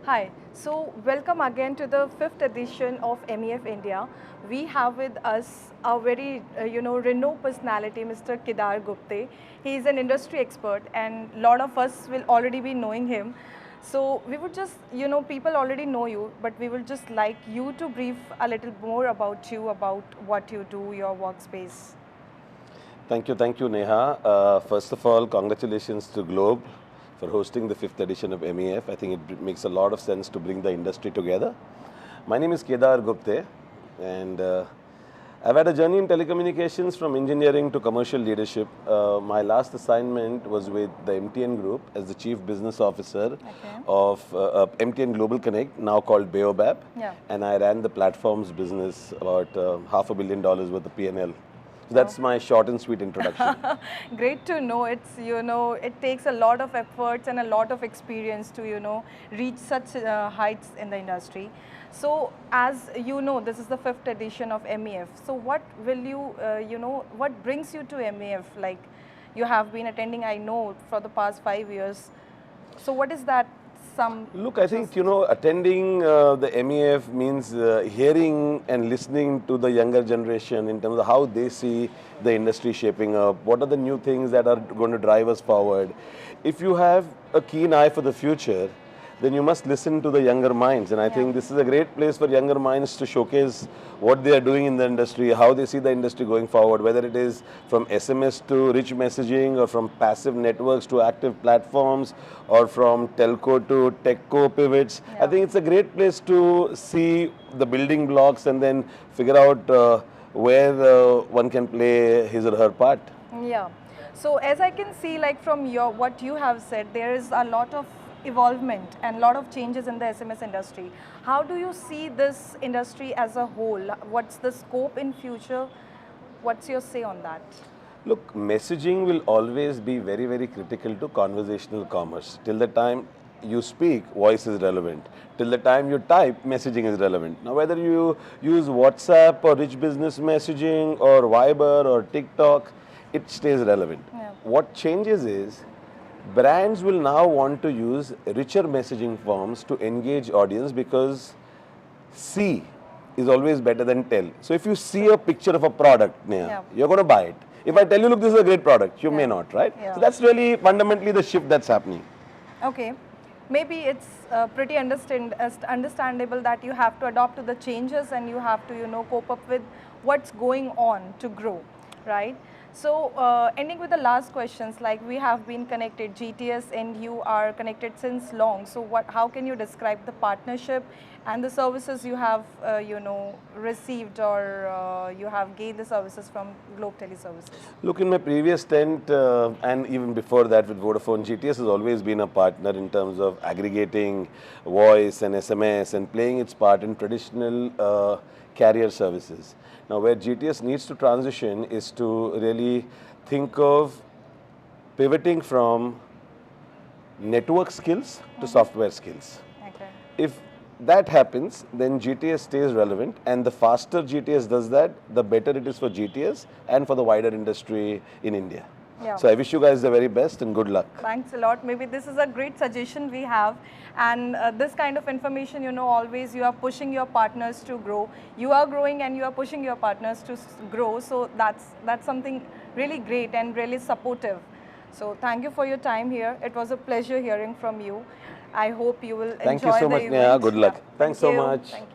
Hi, so welcome again to the fifth edition of MEF India. We have with us a very, renowned personality, Mr. Kedar Gupte. He is an industry expert and a lot of us will already be knowing him. So we would just, people already know you, but we would just like you to brief a little more about you, about what you do, your workspace. Thank you, Neha. First of all, congratulations to Globe for hosting the fifth edition of MEF. I think it makes a lot of sense to bring the industry together. My name is Kedar Gupte, and I've had a journey in telecommunications from engineering to commercial leadership. My last assignment was with the MTN Group as the Chief Business Officer of MTN Global Connect, now called Baobab. Yeah. And I ran the platforms business, about $500 million worth of P&L. So that's my short and sweet introduction. Great to know. It takes a lot of efforts and a lot of experience to, reach such heights in the industry. So, as you know, this is the fifth edition of MEF. So, what will what brings you to MEF? Like, you have been attending, I know, for the past 5 years. So, what is that? Look, I think, attending the MEF means hearing and listening to the younger generation in terms of how they see the industry shaping up, what are the new things that are going to drive us forward. If you have a keen eye for the future, then you must listen to the younger minds. And I think this is a great place for younger minds to showcase what they are doing in the industry, how they see the industry going forward, whether it is from SMS to rich messaging or from passive networks to active platforms or from telco to techco pivots. I think it's a great place to see the building blocks and then figure out where one can play his or her part. Yeah. So as I can see, like from what you have said, there is a lot of evolvement and a lot of changes in the SMS industry. How do you see this industry as a whole? What's the scope in future? What's your say on that? Look, messaging will always be very, very critical to conversational commerce. Till the time you speak, voice is relevant. Till the time you type, messaging is relevant. Now, whether you use WhatsApp or rich business messaging or Viber or TikTok, it stays relevant. Yeah. What changes is brands will now want to use richer messaging forms to engage audience because see is always better than tell. So if you see a picture of a product, you're going to buy it. If I tell you, look, this is a great product, you may not, right? Yeah. So that's really fundamentally the shift that's happening. Okay. Maybe it's pretty understandable that you have to adopt to the changes and you have to, cope up with what's going on to grow, right? So, ending with the last questions, like we have been connected, GTS and you are connected since long. So, how can you describe the partnership and the services you have, received or you have gained the services from Globe Teleservices? Look, in my previous stint and even before that with Vodafone, GTS has always been a partner in terms of aggregating voice and SMS and playing its part in traditional carrier services. Now, where GTS needs to transition is to really think of pivoting from network skills to software skills. Okay. If that happens, then GTS stays relevant, and the faster GTS does that, the better it is for GTS and for the wider industry in India. Yeah. So I wish you guys the very best and good luck. Thanks a lot. Maybe this is a great suggestion we have, and this kind of information, always you are pushing your partners to grow. You are growing and you are pushing your partners to grow. So that's something really great and really supportive. So thank you for your time here. It was a pleasure hearing from you. I hope you will enjoy the event. Thank you so much, Neha. Good luck. Yeah. Thanks so Thank you. much. Thank you.